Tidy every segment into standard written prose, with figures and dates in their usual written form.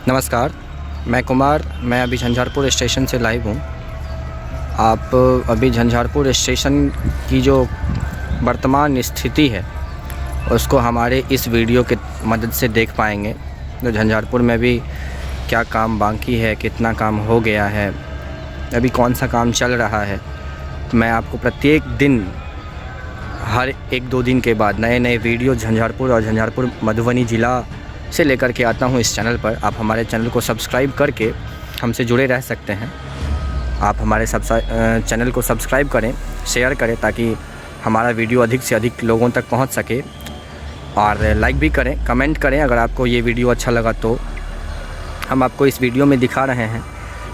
नमस्कार, मैं कुमार। मैं अभी झंझारपुर स्टेशन से लाइव हूँ। आप अभी झंझारपुर स्टेशन की जो वर्तमान स्थिति है उसको हमारे इस वीडियो के मदद से देख पाएंगे। तो झंझारपुर में भी क्या काम बाकी है, कितना काम हो गया है, अभी कौन सा काम चल रहा है। मैं आपको प्रत्येक दिन हर 1-2 दिन के बाद नए नए वीडियो झंझारपुर और झंझारपुर मधुबनी ज़िला से लेकर के आता हूँ इस चैनल पर। आप हमारे चैनल को सब्सक्राइब करके हमसे जुड़े रह सकते हैं। आप हमारे चैनल को सब्सक्राइब करें, शेयर करें ताकि हमारा वीडियो अधिक से अधिक लोगों तक पहुंच सके, और लाइक भी करें, कमेंट करें अगर आपको ये वीडियो अच्छा लगा तो। हम आपको इस वीडियो में दिखा रहे हैं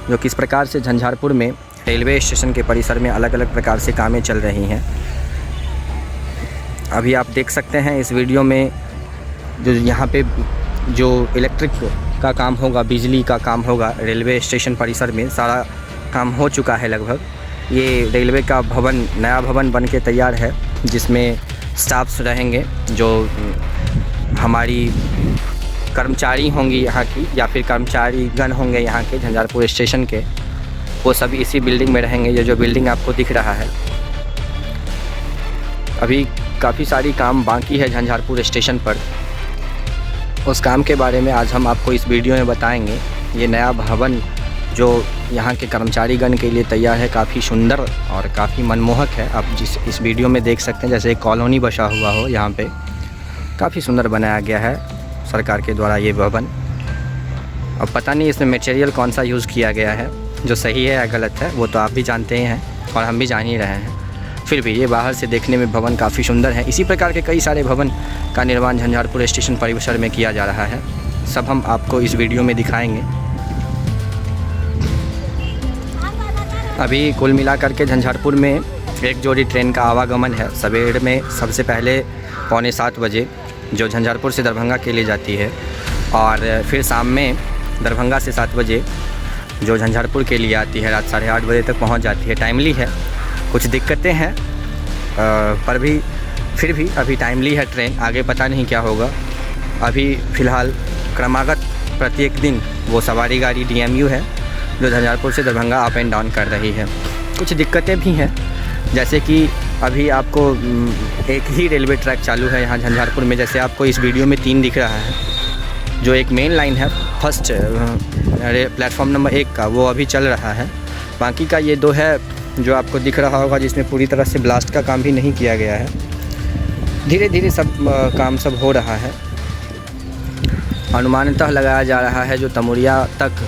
जो किस प्रकार से झंझारपुर में रेलवे स्टेशन के परिसर में अलग अलग प्रकार से कामें चल रही हैं। अभी आप देख सकते हैं इस वीडियो में जो यहाँ पे जो इलेक्ट्रिक का काम होगा, बिजली का काम होगा, रेलवे स्टेशन परिसर में सारा काम हो चुका है लगभग। ये रेलवे का भवन, नया भवन बन के तैयार है जिसमें स्टाफ्स रहेंगे जो हमारी कर्मचारी होंगी यहाँ की, या फिर कर्मचारीगण होंगे यहाँ के झंझारपुर स्टेशन के। वो सभी इसी बिल्डिंग में रहेंगे। ये जो बिल्डिंग आपको दिख रहा है, अभी काफ़ी सारी काम बाकी है झंझारपुर स्टेशन पर। उस काम के बारे में आज हम आपको इस वीडियो में बताएंगे। ये नया भवन जो यहाँ के कर्मचारीगण के लिए तैयार है, काफ़ी सुंदर और काफ़ी मनमोहक है। आप इस वीडियो में देख सकते हैं जैसे एक कॉलोनी बसा हुआ हो। यहाँ पे काफ़ी सुंदर बनाया गया है सरकार के द्वारा ये भवन। अब पता नहीं इसमें मटेरियल कौन सा यूज़ किया गया है, जो सही है या गलत है वो तो आप भी जानते ही हैं और हम भी जान ही रहे हैं। फिर भी ये बाहर से देखने में भवन काफ़ी सुंदर है। इसी प्रकार के कई सारे भवन का निर्माण झंझारपुर स्टेशन परिसर में किया जा रहा है। सब हम आपको इस वीडियो में दिखाएंगे। अभी कुल मिलाकर के झंझारपुर में एक जोड़ी ट्रेन का आवागमन है। सवेरे में सबसे पहले 6:45 बजे जो झंझारपुर से दरभंगा के लिए जाती है, और फिर शाम में दरभंगा से 7 बजे जो झंझारपुर के लिए आती है। रात 8:30 बजे तक पहुंच जाती है। टाइमली है, कुछ दिक्कतें हैं पर भी फिर भी अभी टाइमली है ट्रेन। आगे पता नहीं क्या होगा। अभी फ़िलहाल क्रमागत प्रत्येक दिन वो सवारी गाड़ी DMU है जो झंझारपुर से दरभंगा अप एंड डाउन कर रही है। कुछ दिक्कतें भी हैं, जैसे कि अभी आपको एक ही रेलवे ट्रैक चालू है यहाँ झंझारपुर में। जैसे आपको इस वीडियो में 3 दिख रहा है। जो एक मेन लाइन है फर्स्ट प्लेटफॉर्म नंबर 1 का, वो अभी चल रहा है। बाकी का ये 2 है जो आपको दिख रहा होगा, जिसमें पूरी तरह से ब्लास्ट का काम भी नहीं किया गया है। धीरे धीरे सब काम सब हो रहा है। अनुमानतः लगाया जा रहा है जो तमुरिया तक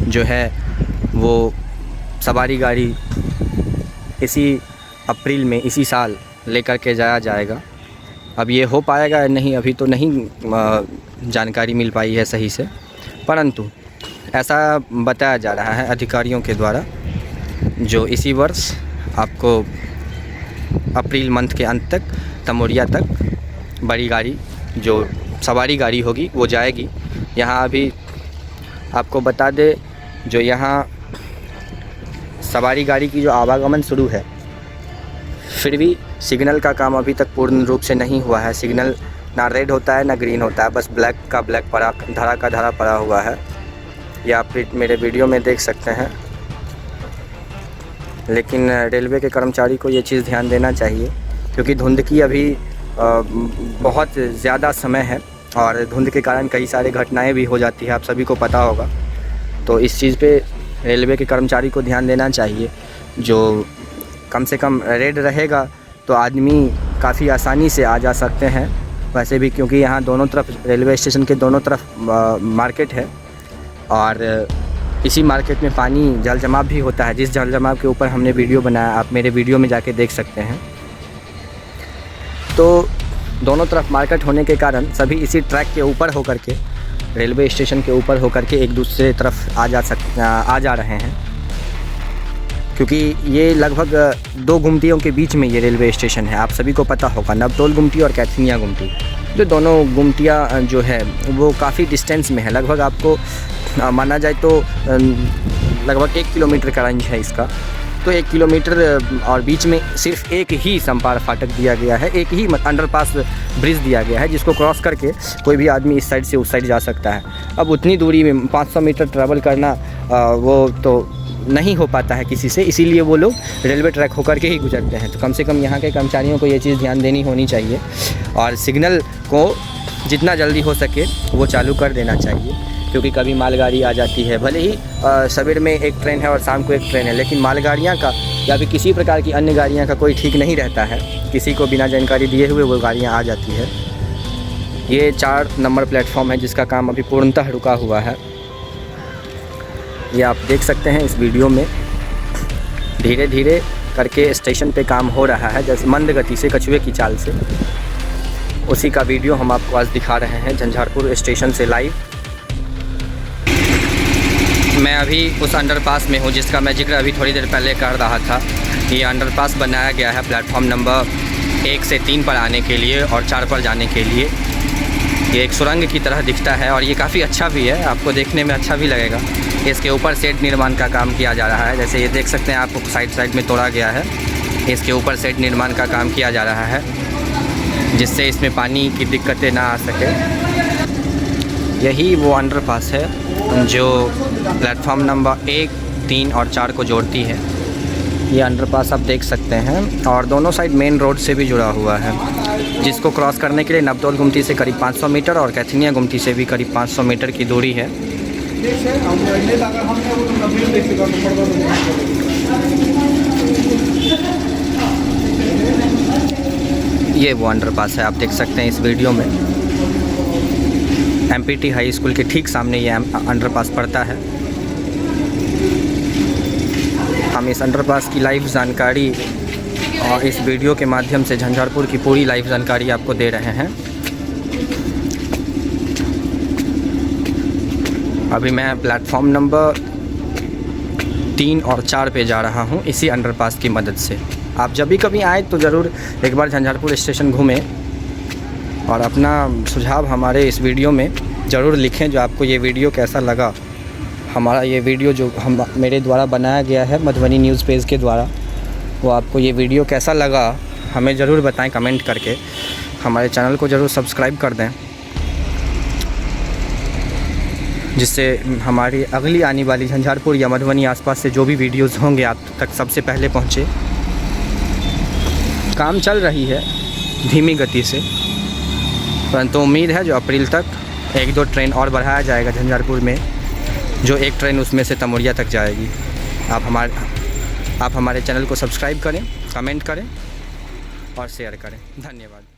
जो है वो सवारी गाड़ी इसी अप्रैल में, इसी साल लेकर के जाया जाएगा। अब ये हो पाएगा या नहीं अभी तो नहीं जानकारी मिल पाई है सही से, परंतु ऐसा बताया जा रहा है अधिकारियों के द्वारा जो इसी वर्ष आपको अप्रैल मंथ के अंत तक तमुरिया तक बड़ी गाड़ी जो सवारी गाड़ी होगी वो जाएगी। यहाँ अभी आपको बता दे, जो यहाँ सवारी गाड़ी की जो आवागमन शुरू है, फिर भी सिग्नल का काम अभी तक पूर्ण रूप से नहीं हुआ है। सिग्नल ना रेड होता है ना ग्रीन होता है, बस ब्लैक का ब्लैक पड़ा, धरा का धरा पड़ा हुआ है। ये आप मेरे वीडियो में देख सकते हैं। लेकिन रेलवे के कर्मचारी को ये चीज़ ध्यान देना चाहिए, क्योंकि धुंध की अभी बहुत ज़्यादा समय है और धुंध के कारण कई सारे घटनाएं भी हो जाती है, आप सभी को पता होगा। तो इस चीज़ पे रेलवे के कर्मचारी को ध्यान देना चाहिए। जो कम से कम रेड रहेगा तो आदमी काफ़ी आसानी से आ जा सकते हैं। वैसे भी क्योंकि यहाँ दोनों तरफ, रेलवे स्टेशन के दोनों तरफ मार्केट है, और इसी मार्केट में पानी जल जमाव भी होता है, जिस जल जमाव के ऊपर हमने वीडियो बनाया, आप मेरे वीडियो में जाके देख सकते हैं। तो दोनों तरफ मार्केट होने के कारण सभी इसी ट्रैक के ऊपर होकर के, रेलवे स्टेशन के ऊपर होकर के एक दूसरे तरफ आ जा रहे हैं, क्योंकि ये लगभग 2 गुमटियों के बीच में ये रेलवे स्टेशन है। आप सभी को पता होगा, नवटोल गुमटी और कैथनिया गुमटी, जो दोनों गुमटियाँ जो है वो काफ़ी डिस्टेंस में है। लगभग आपको माना जाए तो लगभग 1 किलोमीटर का रेंज है इसका। तो 1 किलोमीटर और बीच में सिर्फ एक ही समपार फाटक दिया गया है, एक ही अंडरपास ब्रिज दिया गया है जिसको क्रॉस करके कोई भी आदमी इस साइड से उस साइड जा सकता है। अब उतनी दूरी में 500 मीटर ट्रैवल करना वो तो नहीं हो पाता है किसी से, इसीलिए वो लोग रेलवे ट्रैक होकर के ही गुजरते हैं। तो कम से कम यहाँ के कर्मचारियों को ये चीज़ ध्यान देनी होनी चाहिए और सिग्नल को जितना जल्दी हो सके वो चालू कर देना चाहिए, क्योंकि कभी मालगाड़ी आ जाती है। भले ही सवेर में एक ट्रेन है और शाम को एक ट्रेन है, लेकिन मालगाड़ियाँ का या फिर किसी प्रकार की अन्य गाड़ियाँ का कोई ठीक नहीं रहता है, किसी को बिना जानकारी दिए हुए वो गाड़ियाँ आ जाती है। ये 4 नंबर प्लेटफॉर्म है जिसका काम अभी पूर्णतः रुका हुआ है। ये आप देख सकते हैं इस वीडियो में, धीरे धीरे करके स्टेशन पे काम हो रहा है, जैसे मंद गति से, कछुए की चाल से। उसी का वीडियो हम आपको आज दिखा रहे हैं झंझारपुर स्टेशन से लाइव। मैं अभी उस अंडरपास में हूँ जिसका मैं जिक्र अभी थोड़ी देर पहले कर रहा था। ये अंडरपास बनाया गया है प्लेटफॉर्म नंबर 1 से 3 पर आने के लिए और 4 पर जाने के लिए। ये एक सुरंग की तरह दिखता है और ये काफ़ी अच्छा भी है, आपको देखने में अच्छा भी लगेगा। इसके ऊपर शेड निर्माण का काम किया जा रहा है, जैसे ये देख सकते हैं आपको साइड में तोड़ा गया है। इसके ऊपर शेड निर्माण का काम किया जा रहा है जिससे इसमें पानी की दिक्कतें ना आ सके। यही वो अंडरपास है जो प्लेटफॉर्म नंबर 1, 3 और 4 को जोड़ती है। ये अंडरपास आप देख सकते हैं और दोनों साइड मेन रोड से भी जुड़ा हुआ है, जिसको क्रॉस करने के लिए नवदौल गुमटी से करीब 500 मीटर और कैथनिया गुमटी से भी करीब 500 मीटर की दूरी है। ये वो अंडरपास है, आप देख सकते हैं इस वीडियो में। एमपीटी हाई स्कूल के ठीक सामने ये अंडरपास पड़ता है। हम इस अंडरपास की लाइव जानकारी और इस वीडियो के माध्यम से झंझारपुर की पूरी लाइव जानकारी आपको दे रहे हैं। अभी मैं प्लेटफॉर्म नंबर 3 और 4 पे जा रहा हूँ इसी अंडरपास की मदद से। आप जब भी कभी आए तो ज़रूर एक बार झंझारपुर स्टेशन घूमें और अपना सुझाव हमारे इस वीडियो में ज़रूर लिखें जो आपको ये वीडियो कैसा लगा। हमारा ये वीडियो जो मेरे द्वारा बनाया गया है मधुबनी न्यूज़ पेज के द्वारा, वो आपको ये वीडियो कैसा लगा हमें ज़रूर बताएं कमेंट करके। हमारे चैनल को ज़रूर सब्सक्राइब कर दें जिससे हमारी अगली आने वाली झंझारपुर या मधुबनी आसपास से जो भी वीडियोज़ होंगे आप तक सबसे पहले पहुँचे। काम चल रही है धीमी गति से, परंतु उम्मीद है जो अप्रैल तक 1-2 ट्रेन और बढ़ाया जाएगा झंझारपुर में, जो एक ट्रेन उसमें से तमुरिया तक जाएगी। आप हमारे चैनल को सब्सक्राइब करें, कमेंट करें और शेयर करें। धन्यवाद।